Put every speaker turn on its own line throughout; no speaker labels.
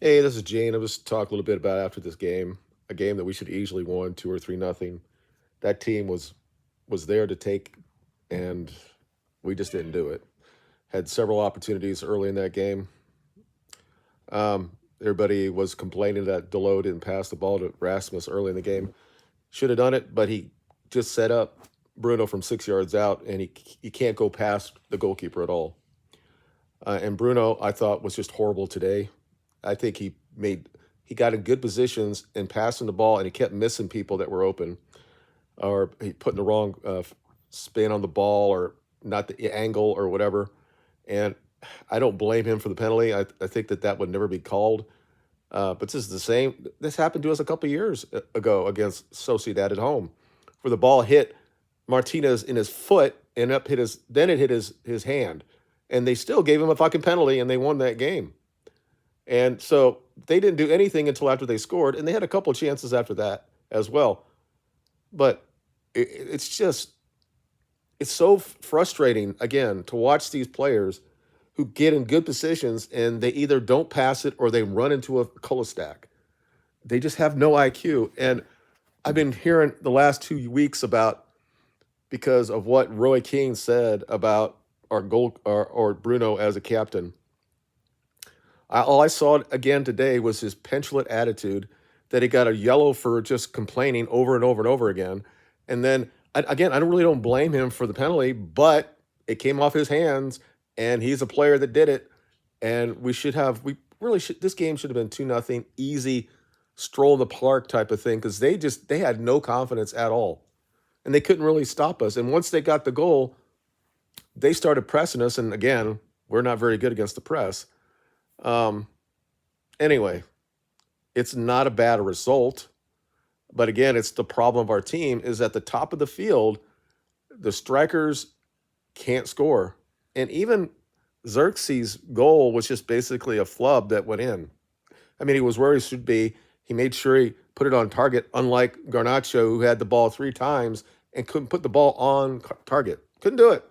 Hey, this is Gene. I'll just talk a little bit about after this game, a game that we should easily won 2 or 3 nothing. That team was there to take, and we just didn't do it. Had several opportunities early in that game. Everybody was complaining that Delo didn't pass the ball to Rasmus early in the game. Should have done it, but he just set up Bruno from 6 yards out, and he can't go past the goalkeeper at all. And Bruno, I thought, was just horrible today. I think he got in good positions and passing the ball, and he kept missing people that were open, or he putting the wrong spin on the ball, or not the angle, or whatever. And I don't blame him for the penalty. I think that would never be called. But this is the same. This happened to us a couple years ago against Sociedad at home, where the ball hit Martinez in his foot and then it hit his hand, and they still gave him a fucking penalty, and they won that game. And so they didn't do anything until after they scored, and they had a couple of chances after that as well. But it's so frustrating again to watch these players who get in good positions and they either don't pass it or they run into a cul-de-sac. They just have no IQ. And I've been hearing the last 2 weeks about because of what Roy Keane said about our goal or Bruno as a captain. All I saw again today was his petulant attitude that he got a yellow for just complaining over and over and over again. And then again, I don't blame him for the penalty, but it came off his hands, and he's a player that did it. And we really should. This game should have been 2-0, easy, stroll in the park type of thing, because they had no confidence at all, and they couldn't really stop us. And once they got the goal, they started pressing us, and again, we're not very good against the press. Anyway, it's not a bad result, but again, it's the problem of our team is at the top of the field, the strikers can't score. And even Xerxes' goal was just basically a flub that went in. I mean, he was where he should be. He made sure he put it on target, unlike Garnacho, who had the ball 3 times and couldn't put the ball on target. Couldn't do it.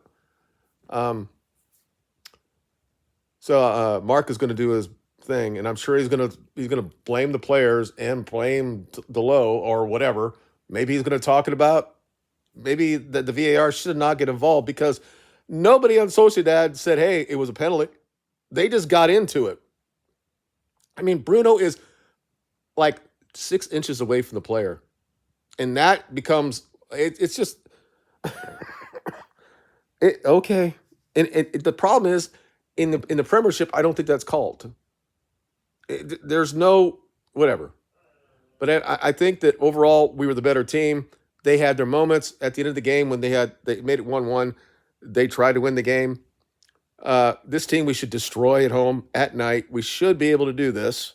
So Mark is going to do his thing, and I'm sure he's going to blame the players and blame Delo or whatever. Maybe he's going to talk about maybe that the VAR should not get involved because nobody on Sociedad said, "Hey, it was a penalty." They just got into it. I mean, Bruno is like 6 inches away from the player, and that becomes it's just okay. And the problem is in the Premiership, I don't think that's called. There's no whatever, but I think that overall we were the better team. They had their moments at the end of the game when they made it 1-1. They tried to win the game. This team we should destroy at home at night. We should be able to do this.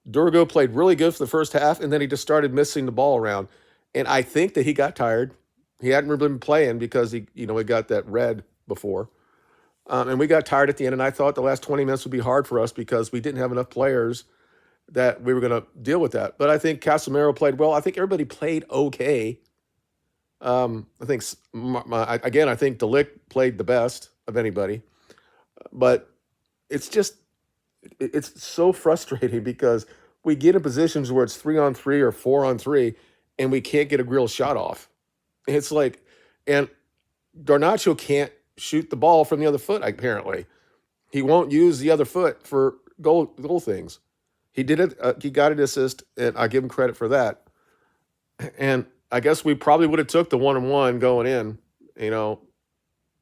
Durgo played really good for the first half, and then he just started missing the ball around. And I think that he got tired. He hadn't really been playing because he got that red before. And we got tired at the end, and I thought the last 20 minutes would be hard for us because we didn't have enough players that we were going to deal with that. But I think Casemiro played well. I think everybody played okay. I think, I think De Ligt played the best of anybody. But it's so frustrating because we get in positions where it's 3-on-3 or 4-on-3, and we can't get a real shot off. It's like, and Garnacho can't shoot the ball from the other foot, apparently. He won't use the other foot for goal things. He did it. He got an assist, and I give him credit for that. And I guess we probably would have took the 1-1 going in,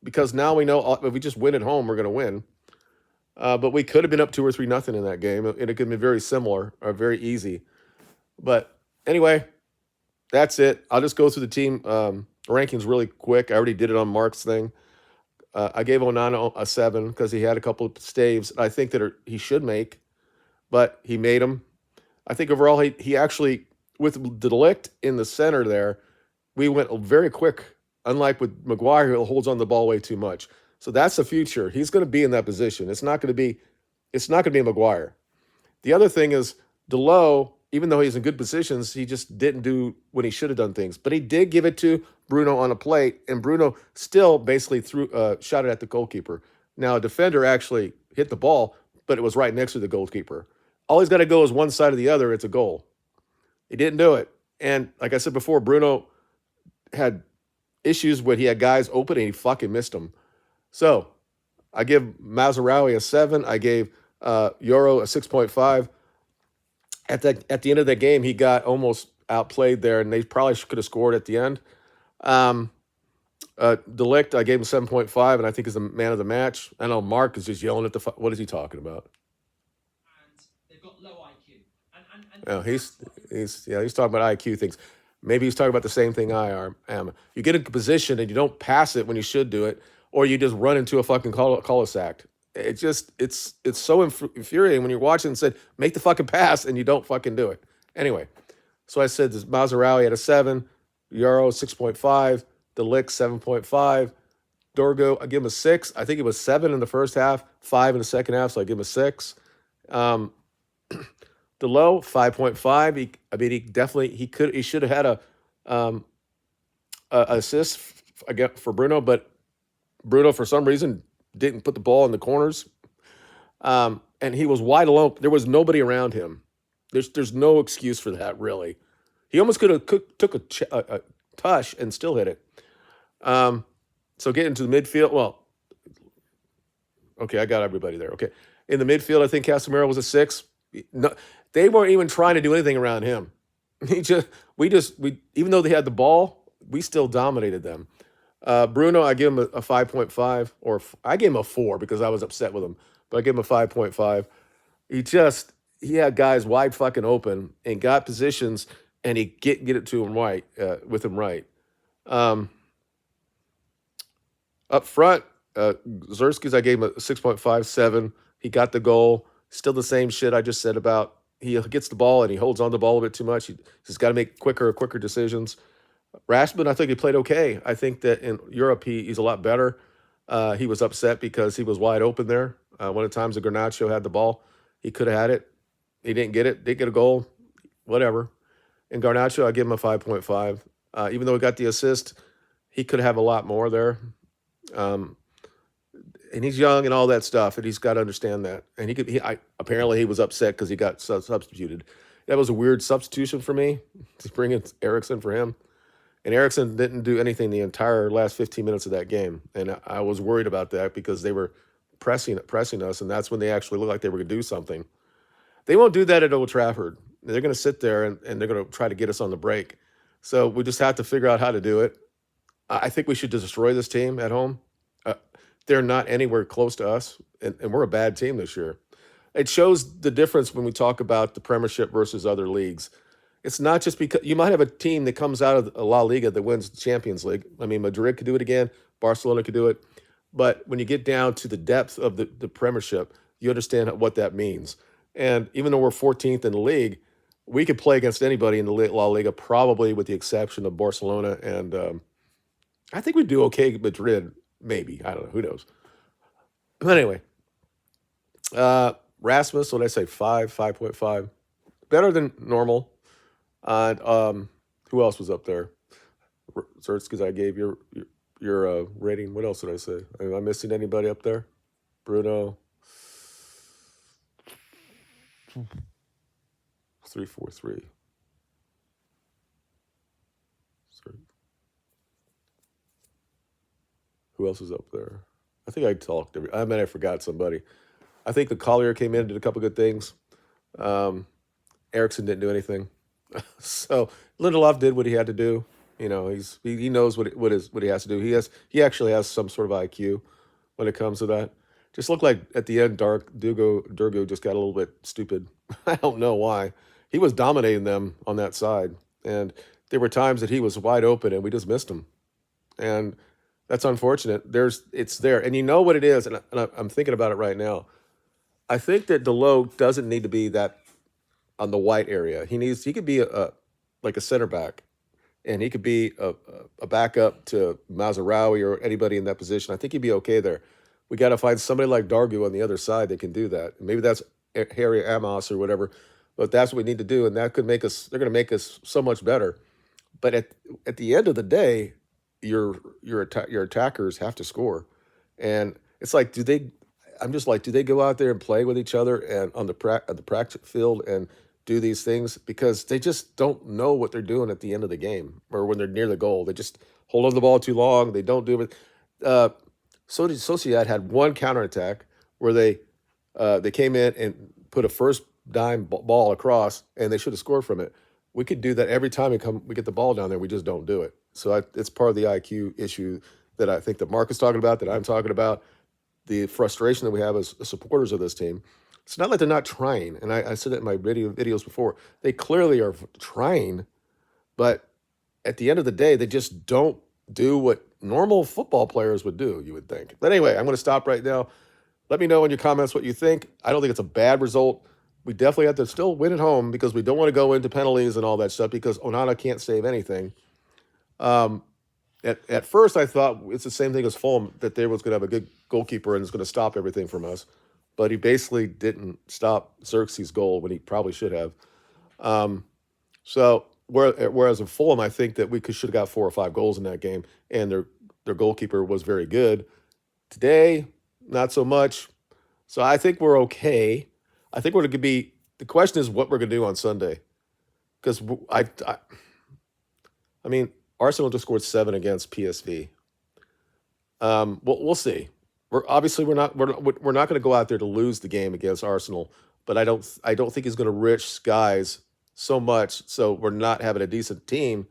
because now we know if we just win at home, we're going to win. But we could have been up 2 or 3-0 in that game, and it could have been very similar or very easy. But anyway, that's it. I'll just go through the team rankings really quick. I already did it on Mark's thing. I gave Onana a 7 because he had a couple of staves I think that he should make, but he made them. I think overall he actually, with De Ligt in the center there, we went very quick, unlike with Maguire, who holds on the ball way too much. So that's the future. He's going to be in that position. It's not going to be Maguire. The other thing is Delo, even though he's in good positions, he just didn't do when he should have done things. But he did give it to Bruno on a plate, and Bruno still basically shot it at the goalkeeper. Now, a defender actually hit the ball, but it was right next to the goalkeeper. All he's got to go is one side or the other. It's a goal. He didn't do it. And like I said before, Bruno had issues where he had guys open and he fucking missed them. So I give Mazarawi a 7. I gave Euro a 6.5. At the end of the game, he got almost outplayed there, and they probably could have scored at the end. Um, Delict, I gave him 7.5, and I think is the man of the match. I know Mark is just yelling at the. What is he talking about? Oh, he's talking about IQ things. Maybe he's talking about the same thing am. You get into position and you don't pass it when you should do it, or you just run into a fucking cul-de-sac. It's so infuriating when you're watching and said make the fucking pass and you don't fucking do it. Anyway, so I said this Maserati at a 7, Euro 6.5, Delict 7.5, Dorgo I give him a 6. I think it was 7 in the first half, 5 in the second half, so I give him a 6. Um, Delo 5.5. He should have had a assist again for Bruno, but Bruno for some reason didn't put the ball in the corners. And he was wide alone. There was nobody around him. There's no excuse for that really. He almost could have took a touch and still hit it. So getting to the midfield. Well, okay, I got everybody there. Okay, in the midfield, I think Casemiro was a 6. No, they weren't even trying to do anything around him. We even though they had the ball, we still dominated them. Bruno, I give him a 5.5, or I gave him a 4 because I was upset with him, but I give him a 5.5. He had guys wide fucking open and got positions, and he get it to him right with him right. Um, Up front, Zerskis, I gave him a 6.57. He got the goal. Still the same shit I just said about he gets the ball and he holds on the ball a bit too much. He's got to make quicker decisions. Rashman, I think he played okay. I think that in Europe he's a lot better. He was upset because he was wide open there. One of the times that Garnacho had the ball, he could have had it. He didn't get it. Didn't get a goal. Whatever. And Garnacho, I give him a 5.5. Even though he got the assist, he could have a lot more there. And he's young and all that stuff, and he's got to understand that. And apparently he was upset because he got substituted. That was a weird substitution for me to bring in Eriksson for him. And Eriksson didn't do anything the entire last 15 minutes of that game, and I was worried about that because they were pressing us, and that's when they actually looked like they were going to do something. They won't do that at Old Trafford. They're going to sit there and they're going to try to get us on the break. So we just have to figure out how to do it. I think we should destroy this team at home. They're not anywhere close to us, and we're a bad team this year. It shows the difference when we talk about the Premiership versus other leagues. It's not just because you might have a team that comes out of La Liga that wins the Champions League. I mean, Madrid could do it again. Barcelona could do it. But when you get down to the depth of the Premiership, you understand what that means. And even though we're 14th in the league, we could play against anybody in the La Liga, probably with the exception of Barcelona. And I think we'd do okay at Madrid, maybe. I don't know. Who knows? But anyway, Rasmus, what did I say? 5.5. Better than normal. And who else was up there? Zertzkis, I gave your rating. What else did I say? Am I missing anybody up there? Bruno. 3.43. Who else is up there? I think I talked. I forgot somebody. I think the Collier came in and did a couple good things. Eriksson didn't do anything. So Lindelof did what he had to do. You know, he knows what he has to do. He actually has some sort of IQ when it comes to that. Just looked like at the end, Durgo just got a little bit stupid. I don't know why. He was dominating them on that side, and there were times that he was wide open and we just missed him, and that's unfortunate. It's there, and you know what it is, and I'm thinking about it right now. I think that Delo doesn't need to be that on the white area. He could be like a center back, and he could be a backup to Mazarawi or anybody in that position. I think he'd be okay there. We got to find somebody like Dargu on the other side that can do that. Maybe that's Harry Amos or whatever, but that's what we need to do, and that could make us. They're going to make us so much better. But at the end of the day, your attackers have to score, and it's like, do they? I'm just like, do they go out there and play with each other and on the practice field and do these things because they just don't know what they're doing at the end of the game or when they're near the goal. They just hold on to the ball too long. They don't do it. Uh, Sociedad had one counterattack where they came in and put a first dime ball across, and they should have scored from it. We could do that every time we get the ball down there. We just don't do it. So it's part of the IQ issue that I think that Mark is talking about, that I'm talking about, the frustration that we have as supporters of this team. It's not like they're not trying, and I said it in my videos before. They clearly are trying, but at the end of the day, they just don't do what normal football players would do, you would think. But anyway, I'm going to stop right now. Let me know in your comments what you think. I don't think it's a bad result. We definitely have to still win at home because we don't want to go into penalties and all that stuff because Onana can't save anything. Um, at first, I thought it's the same thing as Fulham, that they was going to have a good goalkeeper and is going to stop everything from us. But he basically didn't stop Xerxes' goal when he probably should have. Um, whereas in Fulham, I think that we should have got 4 or 5 goals in that game, and their goalkeeper was very good. Today, not so much. So I think we're okay. I think we're going to be. The question is what we're going to do on Sunday, because I mean, Arsenal just scored 7 against PSV. We'll see. We're not going to go out there to lose the game against Arsenal, but I don't think he's going to rich guys so much so we're not having a decent team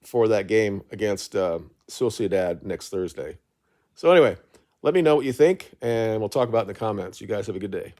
for that game against Sociedad next Thursday. So anyway, let me know what you think, and we'll talk about it in the comments. You guys have a good day.